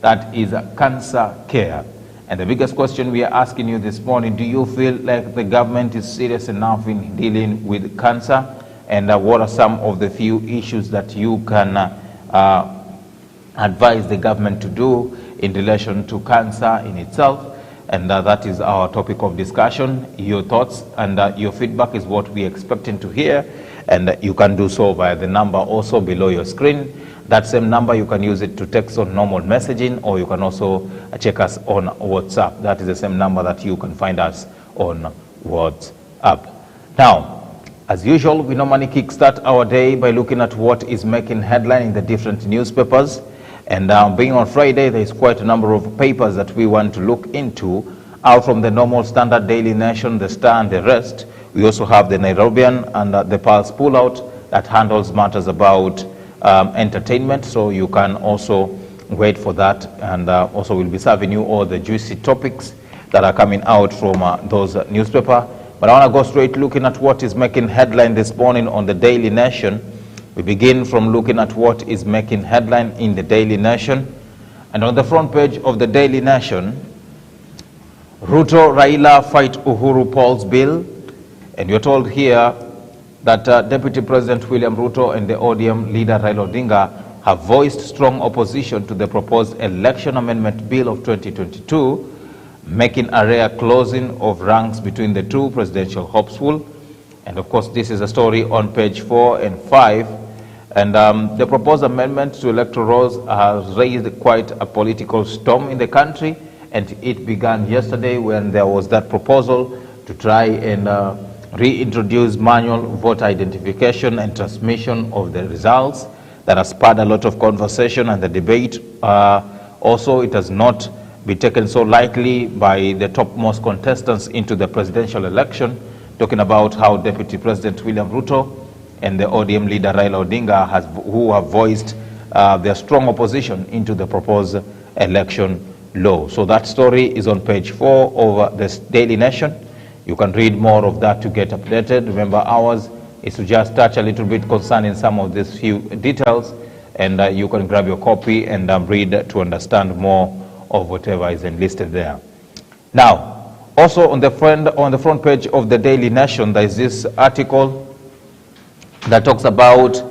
that is cancer care. And the biggest question we are asking you this morning, do you feel like the government is serious enough in dealing with cancer? And what are some of the few issues that you can advise the government to do in relation to cancer in itself? And that is our topic of discussion. Your thoughts and your feedback is what we're expecting to hear. And you can do so via the number also below your screen. That same number, you can use it to text on normal messaging, or you can also check us on WhatsApp. That is the same number that you can find us on WhatsApp. Now, as usual, we normally kickstart our day by looking at what is making headline in the different newspapers. And being on Friday, there is quite a number of papers that we want to look into, out from the normal Standard, Daily Nation, the Star, and the rest. We also have the Nairobian and the Pulse Pullout that handles matters about entertainment, so you can also wait for that, and also we'll be serving you all the juicy topics that are coming out from those newspapers. But I want to go straight looking at what is making headline this morning on the Daily Nation. We begin from looking at what is making headline in the Daily Nation. And on the front page of the Daily Nation, Ruto Raila fight Uhuru Paul's bill. And you're told here that Deputy President William Ruto and the ODM leader Raila Odinga have voiced strong opposition to the proposed election amendment bill of 2022, making a rare closing of ranks between the two presidential hopeful. And of course, this is a story on page 4 and 5. And the proposed amendment to electoral laws has raised quite a political storm in the country. And it began yesterday when there was that proposal to try and reintroduce manual voter identification and transmission of the results. That has spurred a lot of conversation and the debate. Also, it has not been taken so lightly by the topmost contestants into the presidential election, talking about how Deputy President William Ruto and the ODM leader Raila Odinga who have voiced their strong opposition into the proposed election law. So that story is on page 4 of the Daily Nation. You can read more of that to get updated. Remember, ours is to just touch a little bit concerning some of these few details, and you can grab your copy and read to understand more of whatever is enlisted there. Now, also on the front page of the Daily Nation, there is this article that talks about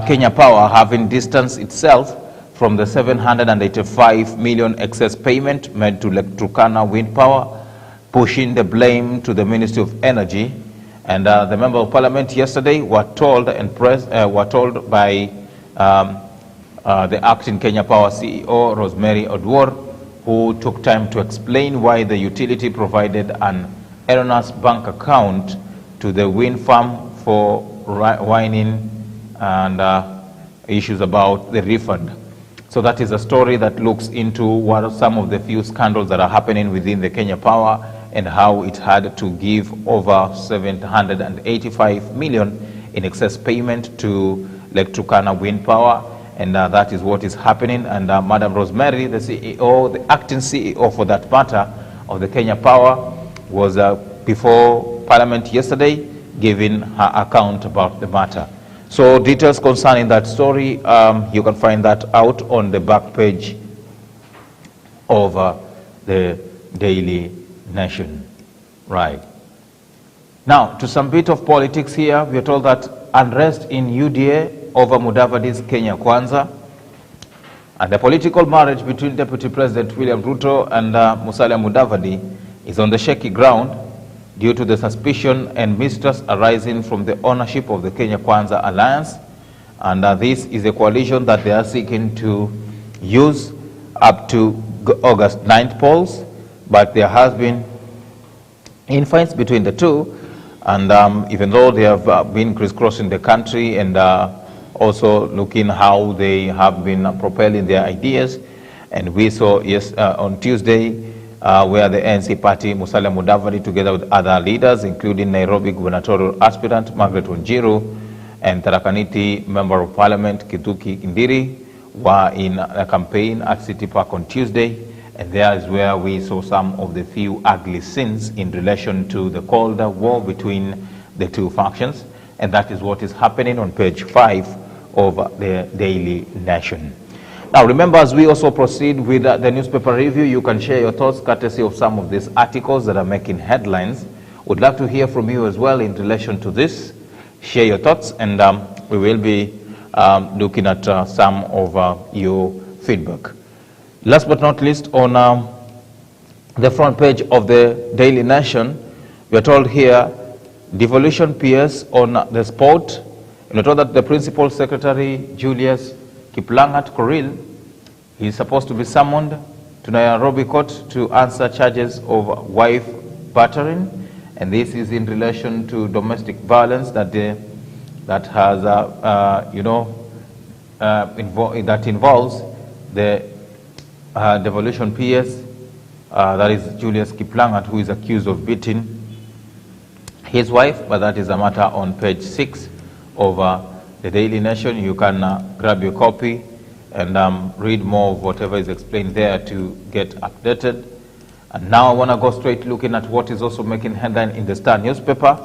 Kenya Power having distanced itself from the 785 million excess payment made to Turkana Wind Power, pushing the blame to the Ministry of Energy. And the Member of Parliament yesterday were told by the acting Kenya Power CEO, Rosemary Odwor, who took time to explain why the utility provided an erroneous bank account to the wind farm for whining and issues about the refund. So that is a story that looks into what are some of the few scandals that are happening within the Kenya Power and how it had to give over 785 million in excess payment to Lake Turkana Wind Power. And that is what is happening. And Madam Rosemary, the CEO, the acting CEO for that matter of the Kenya Power, was before Parliament yesterday giving her account about the matter. So details concerning that story, you can find that out on the back page of the Daily Nation. Right. Now, to some bit of politics here, we are told that unrest in UDA over Mudavadi's Kenya Kwanza, and the political marriage between Deputy President William Ruto and Musalia Mudavadi is on the shaky ground due to the suspicion and mistrust arising from the ownership of the Kenya Kwanza Alliance. And this is a coalition that they are seeking to use up to August 9th polls. But there has been infights between the two. And even though they have been crisscrossing the country and also looking how they have been propelling their ideas. And we saw on Tuesday where the ANC party, Musalia Mudavadi, together with other leaders, including Nairobi gubernatorial aspirant Margaret Wanjiru and Tarakaniti Member of Parliament Kithuki Kindiri, were in a campaign at City Park on Tuesday. And there is where we saw some of the few ugly scenes in relation to the Cold War between the two factions. And that is what is happening on page 5 of the Daily Nation. Now, remember, as we also proceed with the newspaper review, you can share your thoughts courtesy of some of these articles that are making headlines. Would love to hear from you as well in relation to this. Share your thoughts, and we will be looking at some of your feedback. Last but not least, on the front page of the Daily Nation, we are told here, devolution PS on the spot. We are told that the Principal Secretary, Julius Kiplangat Koril, is supposed to be summoned to Nairobi Court to answer charges of wife battering, and this is in relation to domestic violence that has that involves the devolution PS, that is Julius Kiplangat, who is accused of beating his wife, but that is a matter on page 6 of the Daily Nation. You can grab your copy and read more of whatever is explained there to get updated. And now I want to go straight looking at what is also making headline in the Star newspaper.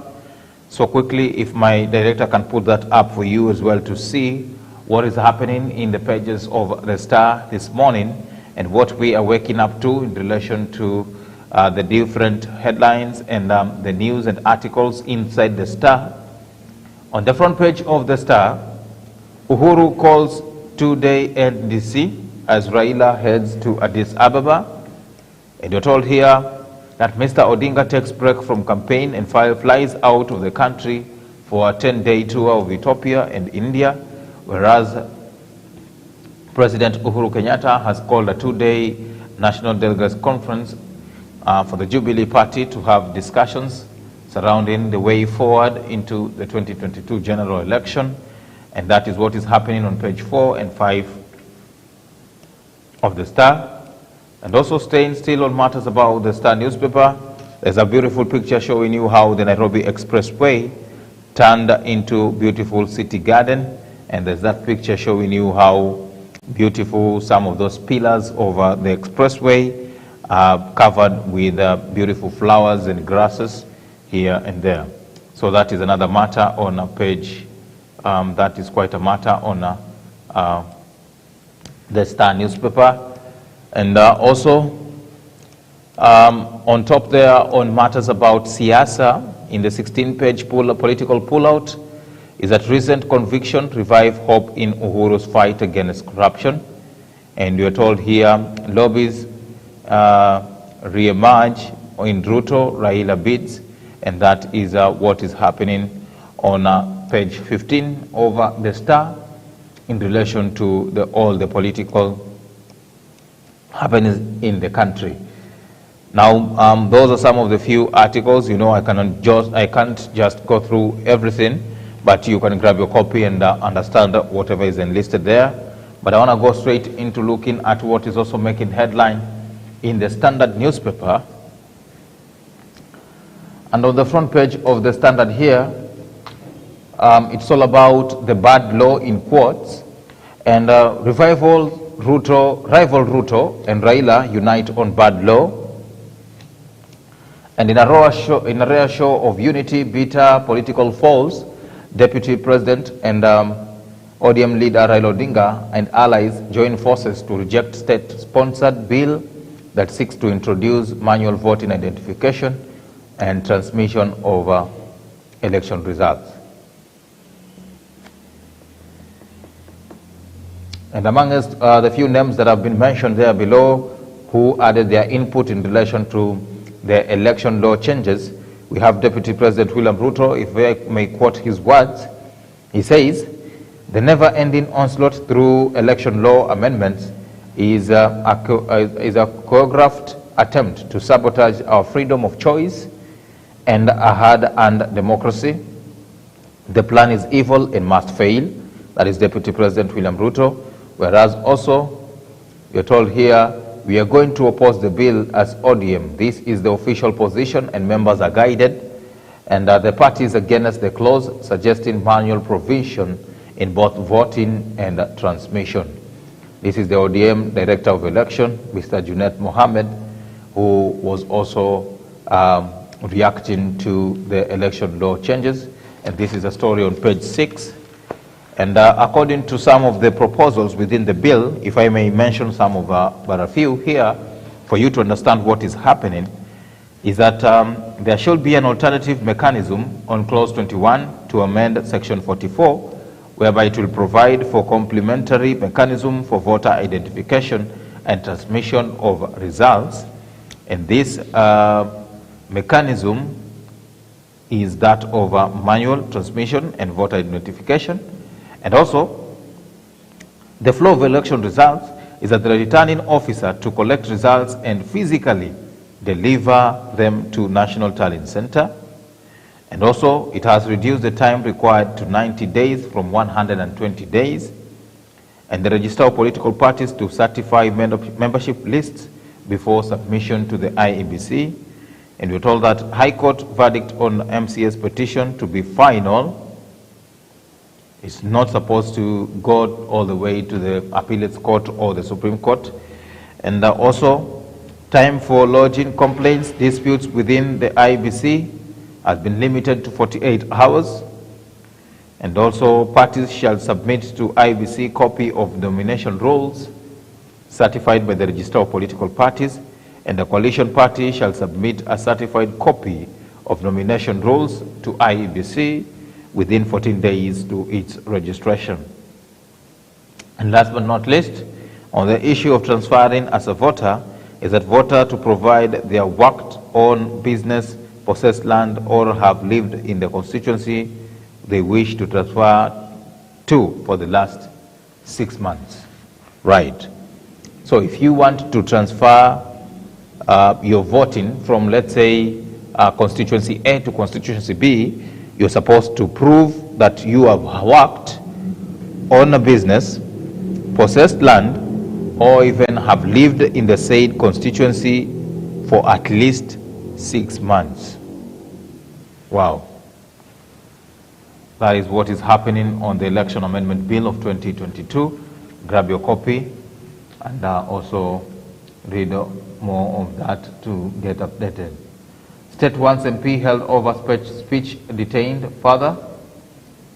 So quickly, if my director can put that up for you as well to see what is happening in the pages of the Star this morning and what we are waking up to in relation to the different headlines and the news and articles inside the Star. On the front page of the Star, Uhuru calls two-day NDC as Raila heads to Addis Ababa. And you're told here that Mr. Odinga takes break from campaign and flies out of the country for a 10-day tour of Ethiopia and India, whereas President Uhuru Kenyatta has called a two-day National Delegates Conference for the Jubilee Party to have discussions surrounding the way forward into the 2022 general election. And that is what is happening on page 4 and 5 of the Star. And also staying still on matters about the Star newspaper, there's a beautiful picture showing you how the Nairobi Expressway turned into beautiful city garden. And there's that picture showing you how beautiful some of those pillars over the expressway are covered with beautiful flowers and grasses here and there. So that is another matter on a page, that is quite a matter on the Star newspaper. And also on top there on matters about Siasa, in the 16-page political pullout, is that recent conviction revive hope in Uhuru's fight against corruption. And we are told here, lobbies re-emerge in Ruto, Raila bids, and that is what is happening on page 15 of the Star in relation to all the political happenings in the country. Now, those are some of the few articles. You know, I can't just go through everything, but you can grab your copy and understand whatever is enlisted there. But I want to go straight into looking at what is also making headline in the Standard newspaper. And on the front page of the Standard here, it's all about the bad law in quotes, and rival Ruto and Raila unite on bad law. And in a rare show of unity, bitter political falls, Deputy President and ODM leader Raila Odinga and allies join forces to reject state-sponsored bill that seeks to introduce manual voting identification and transmission of election results. And amongst the few names that have been mentioned there below who added their input in relation to the election law changes, we have Deputy President William Ruto. If I may quote his words, he says, "The never-ending onslaught through election law amendments is a choreographed attempt to sabotage our freedom of choice and a hard-earned democracy. The plan is evil and must fail." That is Deputy President William Ruto. Whereas also, we are told here, we are going to oppose the bill as ODM. This is the official position and members are guided. And the party is against the clause suggesting manual provision in both voting and transmission. This is the ODM Director of Election, Mr. Junet Mohammed, who was also reacting to the election law changes. And this is a story on page 6 And according to some of the proposals within the bill, if I may mention some of but a few here for you to understand what is happening, is that there should be an alternative mechanism on clause 21 to amend section 44, whereby it will provide for complementary mechanism for voter identification and transmission of results. And this mechanism is that of manual transmission and voter identification. And also, the flow of election results is that the returning officer to collect results and physically deliver them to National Tallying Center. And also, it has reduced the time required to 90 days from 120 days. And the register of political parties to certify membership lists before submission to the IEBC. And we're told that High Court verdict on MCA's petition to be final. It's not supposed to go all the way to the Appeals Court or the Supreme Court. And also, time for lodging complaints, disputes within the IBC has been limited to 48 hours. And also, parties shall submit to IBC copy of nomination rolls certified by the Register of Political Parties, and the coalition party shall submit a certified copy of nomination rolls to IEBC within 14 days to its registration. And last but not least, on the issue of transferring as a voter, is that voter to provide their worked on business, possessed land, or have lived in the constituency they wish to transfer to for the last 6 months. Right. So if you want to transfer your voting from, let's say, constituency A to constituency B, you're supposed to prove that you have worked on a business, possessed land, or even have lived in the said constituency for at least 6 months. Wow. That is what is happening on the Election Amendment Bill of 2022. Grab your copy and also read more of that to get updated. State 1's MP held over speech detained further.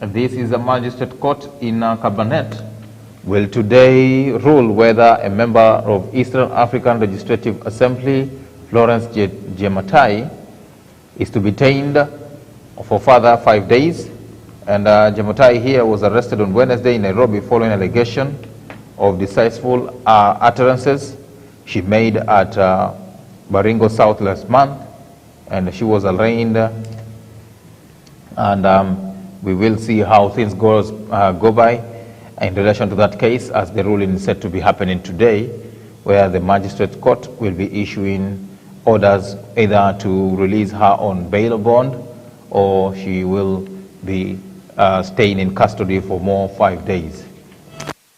This is a magistrate court in Cabinet will today rule whether a member of Eastern African Legislative Assembly, Florence Gematai, is to be detained for further 5 days. And Gematai here was arrested on Wednesday in Nairobi following allegation of deceitful utterances she made at Baringo South last month. And she was arraigned, and we will see how things go by in relation to that case, as the ruling is said to be happening today, where the magistrate court will be issuing orders either to release her on bail or bond, or she will be staying in custody for more 5 days.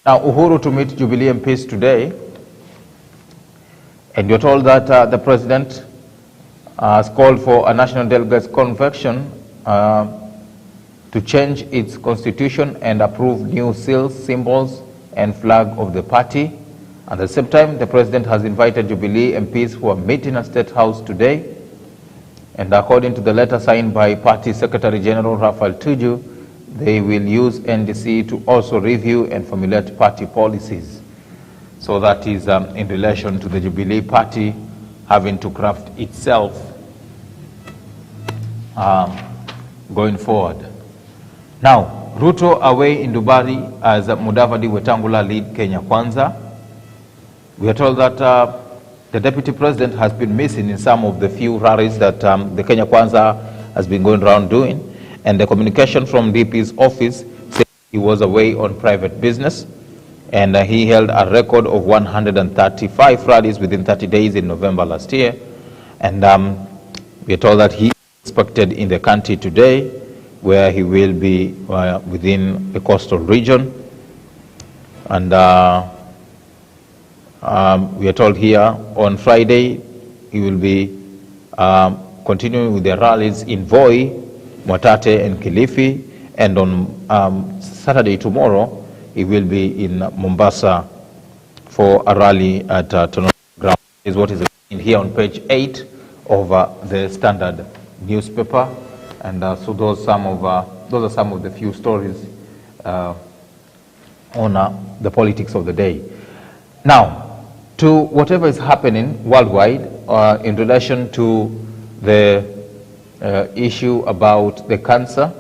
Now, Uhuru to meet Jubilee MPs today, and you're told that the president has called for a national delegates convention to change its constitution and approve new seals, symbols, and flag of the party. At the same time, the president has invited Jubilee MPs who are meeting at State House today. And according to the letter signed by Party Secretary General Raphael Tuju, they will use NDC to also review and formulate party policies. So that is in relation to the Jubilee Party having to craft itself going forward. Now, Ruto away in Dubai as Mudavadi Wetangula lead Kenya Kwanza. We are told that the deputy president has been missing in some of the few rallies that the Kenya Kwanza has been going around doing. And the communication from DP's office said he was away on private business. And he held a record of 135 rallies within 30 days in November last year. And we are told that he is expected in the country today, where he will be within the coastal region. And we are told here on Friday he will be continuing with the rallies in Voi, Mwatate, and Kilifi. And on Saturday, tomorrow, he will be in Mombasa for a rally at Tononoka Ground. Is what is in here on page 8 of the Standard newspaper. And so those are some of the few stories on the politics of the day. Now, to whatever is happening worldwide in relation to the issue about the cancer,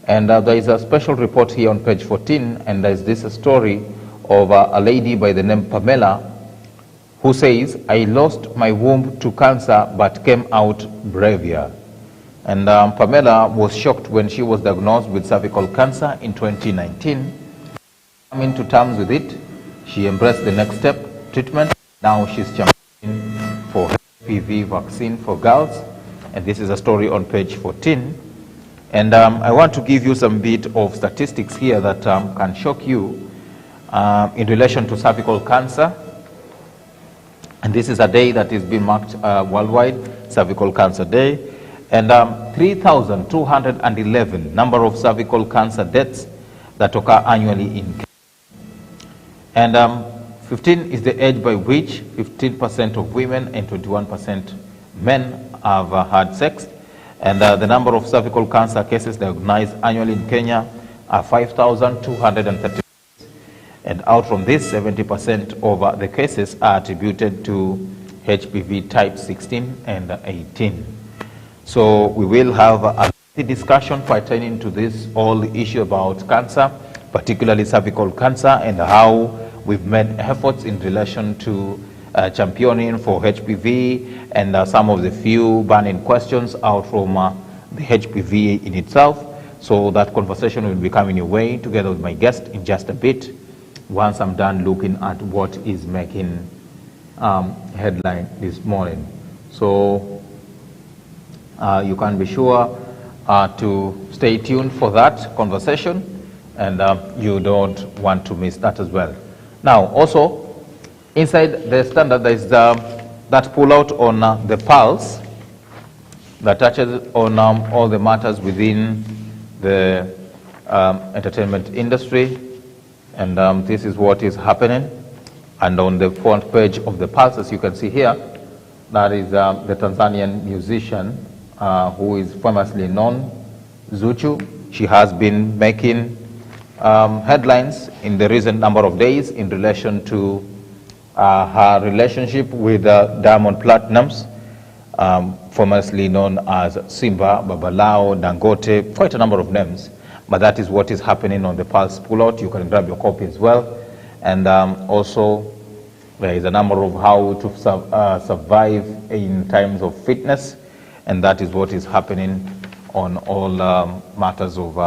and there is a special report here on page 14, and there is this story of a lady by the name Pamela, who says, "I lost my womb to cancer but came out braver." And Pamela was shocked when she was diagnosed with cervical cancer in 2019. Coming to terms with it, she embraced the next step, treatment. Now she's championing for HPV vaccine for girls, and this is a story on page 14. And I want to give you some bit of statistics here that can shock you in relation to cervical cancer. And this is a day that is being marked worldwide, Cervical Cancer Day. And 3,211 number of cervical cancer deaths that occur annually in Kenya. And 15 is the age by which 15% of women and 21% men have had sex. And the number of cervical cancer cases diagnosed annually in Kenya are 5,230. And out from this, 70% of the cases are attributed to HPV type 16 and 18. So we will have a discussion pertaining to this whole issue about cancer, particularly cervical cancer, and how we've made efforts in relation to championing for HPV, and some of the few burning questions out from the HPV in itself. So that conversation will be coming your way together with my guest in just a bit, once I'm done looking at what is making headline this morning. So you can be sure to stay tuned for that conversation, and you don't want to miss that as well. Now, also, inside the standard, there is that pull-out on the pulse that touches on all the matters within the entertainment industry. And this is what is happening. And on the front page of the pulse, as you can see here, that is the Tanzanian musician who is famously known, Zuchu. She has been making headlines in the recent number of days in relation to her relationship with Diamond Platnumz, famously known as Simba, Babalao, Dangote, quite a number of names. But that is what is happening on the Pulse Pullout. You can grab your copy as well. And also, there is a number of how to survive in times of fitness. And that is what is happening on all matters of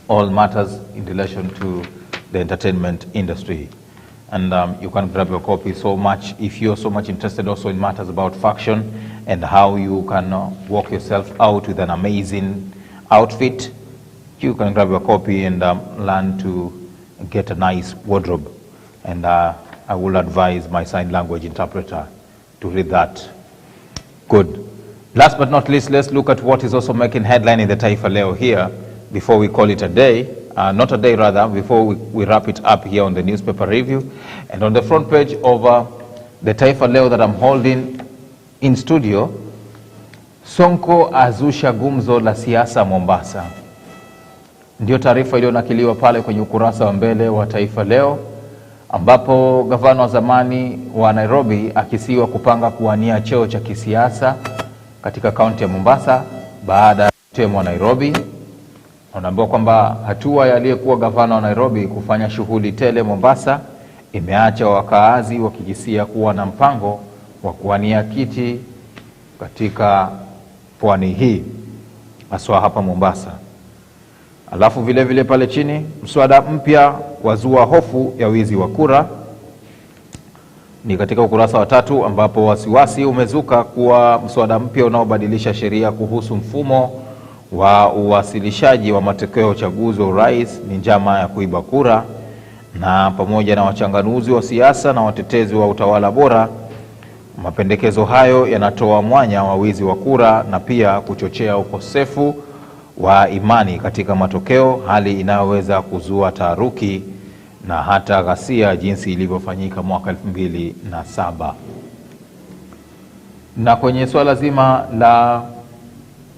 all matters in relation to the entertainment industry. And you can grab your copy so much if you're so much interested also in matters about fashion and how you can walk yourself out with an amazing outfit. You can grab your copy and learn to get a nice wardrobe. And I will advise my sign language interpreter to read that. Good. Last but not least, let's look at what is also making headline in the Taifa Leo here before we call it a day. Not a day rather, before we wrap it up here on the newspaper review. And on the front page of the Taifa Leo that I'm holding in studio, Sonko azusha gumzo la siasa Mombasa. Ndio taarifa iliyonakiliwa pale kwenye ukurasa wa mbele wa Taifa Leo, ambapo gavana wa zamani wa Nairobi akisiwa kupanga kuwania cheo cha kisiasa katika kaunti ya Mombasa baada ya kutemwa Nairobi. Unaambiwa kwamba hatua ya aliyekuwa gavana wa Nairobi kufanya shughuli tele Mombasa imeacha wakaazi wakijisia kuwa na mpango wa kuwania kiti katika pwani hii, haswa hapa Mombasa. Alafu vile vile pale chini, mswada mpya wazua hofu ya wizi wa kura. Ni katika ukurasa wa 3 ambapo wasiwasi umezuka kuwa mswada mpya unaobadilisha sheria kuhusu mfumo wa uwasilishaji wa matokeo ya uchaguzi wa urais ni njama ya kuiba kura. Na pamoja na wachanganuzi wa siasa na watetezi wa utawala bora, mapendekezo hayo yanatoa mwanya wa wizi wa kura na pia kuchochea ukosefu wa imani katika matokeo, hali inayoweza kuzua taharuki na hata ghasia jinsi ilivyofanyika mwaka 2007. Na kwenye swala zima la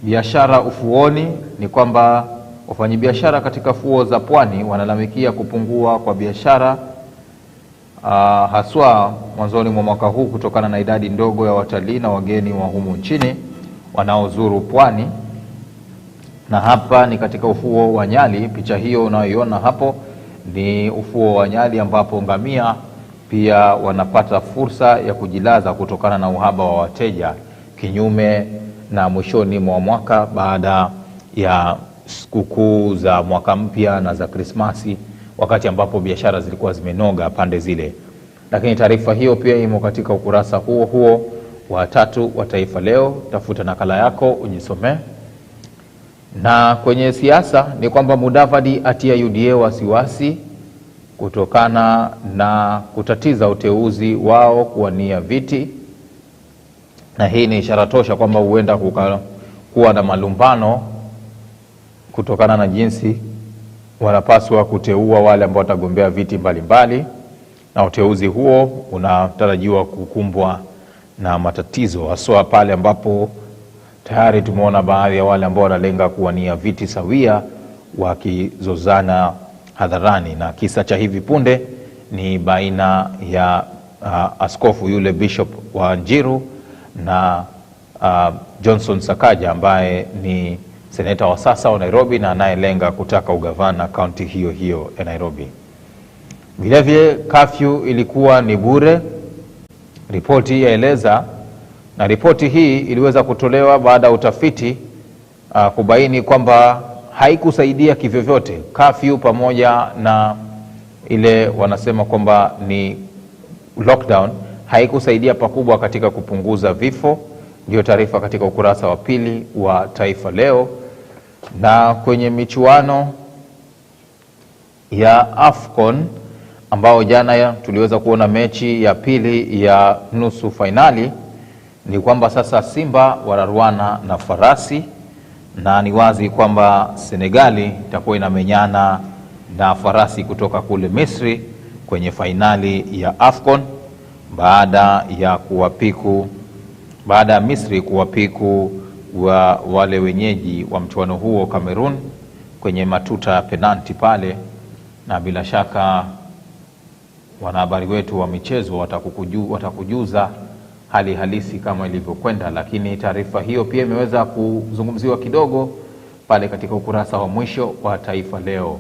biashara ufuoni ni kwamba wafanyabiashara katika fuo za pwani wanalalamikia kupungua kwa biashara haswa mwanzoni mwa mwaka huu kutokana na idadi ndogo ya watalii na wageni wa humu nchini wanaozuru pwani. Na hapa ni katika ufuo wa Nyali. Picha hiyo unayoiona hapo ni ufuo wa Nyali ambapo ngamia pia wanapata fursa ya kujilaza kutokana na uhaba wa wateja, kinyume na mwishoni mwa mwaka baada ya sikukuu za mwaka mpya na za Krismasi, wakati ambapo biashara zilikuwa zimenoga pande zile. Lakini taarifa hiyo pia imo katika ukurasa huo huo wa 3 wa Taifa Leo. Tafuta nakala yako ujisomee. Na kwenye siasa ni kwamba Mudavadi atia UDA wasiwasi kutokana na kutatiza uteuzi wao kuwania viti, na hii ni ishara tosha kwamba huenda kuwa na malumbano kutokana na jinsi wanapaswa kuteua wale ambao watagombea viti mbalimbali, na uteuzi huo unatarajiwa kukumbwa na matatizo, haswa pale ambapo tayari tumeona baadhi ya wale ambao wanalenga kuwania viti sawia wakizozana hadharani. Na kisa cha hivi punde ni baina ya askofu yule Bishop wa Njiru na Johnson Sakaja ambaye ni seneta wa sasa wa Nairobi na anayelenga kutaka ugavana kaunti hiyo hiyo ya Nairobi. Vilevile kafyu ilikuwa ni bure, ripoti yaeleza, na ripoti hii iliweza kutolewa baada ya utafiti kubaini kwamba haikusaidia kivyovyote. Kafyu pamoja na ile wanasema kwamba ni lockdown haikusaidia pakubwa katika kupunguza vifo. Ndio taarifa katika ukurasa wa 2 wa Taifa Leo. Na kwenye michuano ya AFCON ambao jana tuliweza kuona mechi ya pili ya nusu finali, ni kwamba sasa Simba wanaruana na farasi, na ni wazi kwamba Senegali itakuwa inamenyana na farasi kutoka kule Misri kwenye finali ya AFCON baada ya Misri kuwapiku wa wale wenyeji wa mchuano huo Cameroon kwenye matuta ya penalti pale. Na bila shaka wanahabari wetu wa michezo watakujuza hali halisi kama ilivyokwenda, lakini taarifa hiyo pia imeweza kuzungumziwa kidogo pale katika ukurasa wa mwisho wa Taifa Leo.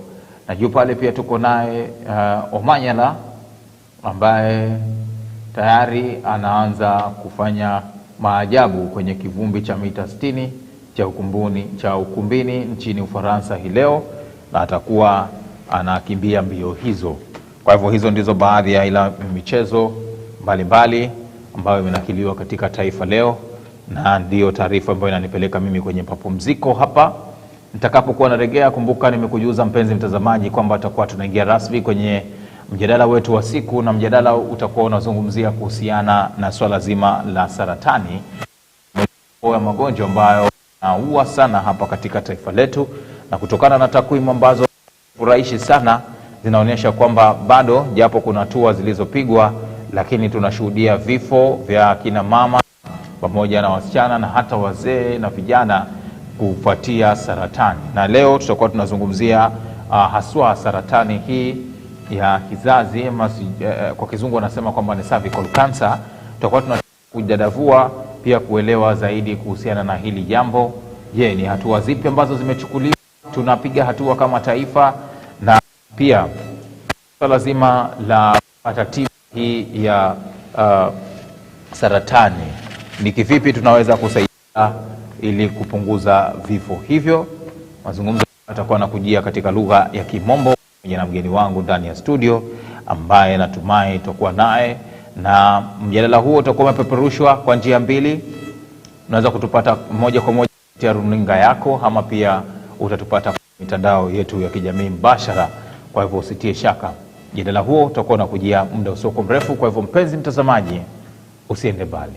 Na juu pale pia tuko naye Omanyala ambaye tayari anaanza kufanya maajabu kwenye kivumbi cha mita 60 cha ukumbini nchini Ufaransa hii leo, na atakuwa anakimbia mbio hizo. Kwa hivyo hizo ndizo baadhi ya ila michezo mbalimbali ambayo imenakiliwa katika Taifa Leo, na ndio taarifa ambayo inanipeleka mimi kwenye mapumziko hapa. Nitakapokuwa narejea, kumbuka nimekujuza mpenzi mtazamaji kwamba tutakuwa tunaingia rasmi kwenye mjadala wetu wa siku, na mjadala utakuwa unazungumzia kuhusiana na swala zima la saratani, ya magonjwa ambayo yanaua sana hapa katika taifa letu. Na kutokana na takwimu ambazo furahishi sana zinaonyesha kwamba bado japo kuna hatua zilizopigwa, lakini tunashuhudia vifo vya kina mama pamoja na wasichana na hata wazee na vijana kufuatia saratani. Na leo tutakuwa tunazungumzia haswa saratani hii ya kizazi, kwa kizungu wanasema kwamba ni cervical cancer. Tutakuwa tunakujadavua pia kuelewa zaidi kuhusiana na hili jambo. Je, ni hatua zipi ambazo zimechukuliwa? Tunapiga hatua kama taifa, na pia swala zima la matatizo hii ya saratani ni kivipi tunaweza kusaidia ili kupunguza vifo hivyo. Mazungumzo atakuwa nakujia katika lugha ya Kimombo na mgeni wangu ndani ya studio ambaye natumai tutakuwa naye, na mjadala huo utakuwa umepeperushwa kwa njia mbili. Unaweza kutupata moja kwa moja kupitia runinga yako, ama pia utatupata kwa mitandao yetu ya kijamii mbashara. Kwa hivyo usitie shaka, mjadala huo utakuwa unakujia muda usio mrefu. Kwa hivyo mpenzi mtazamaji, usiende mbali.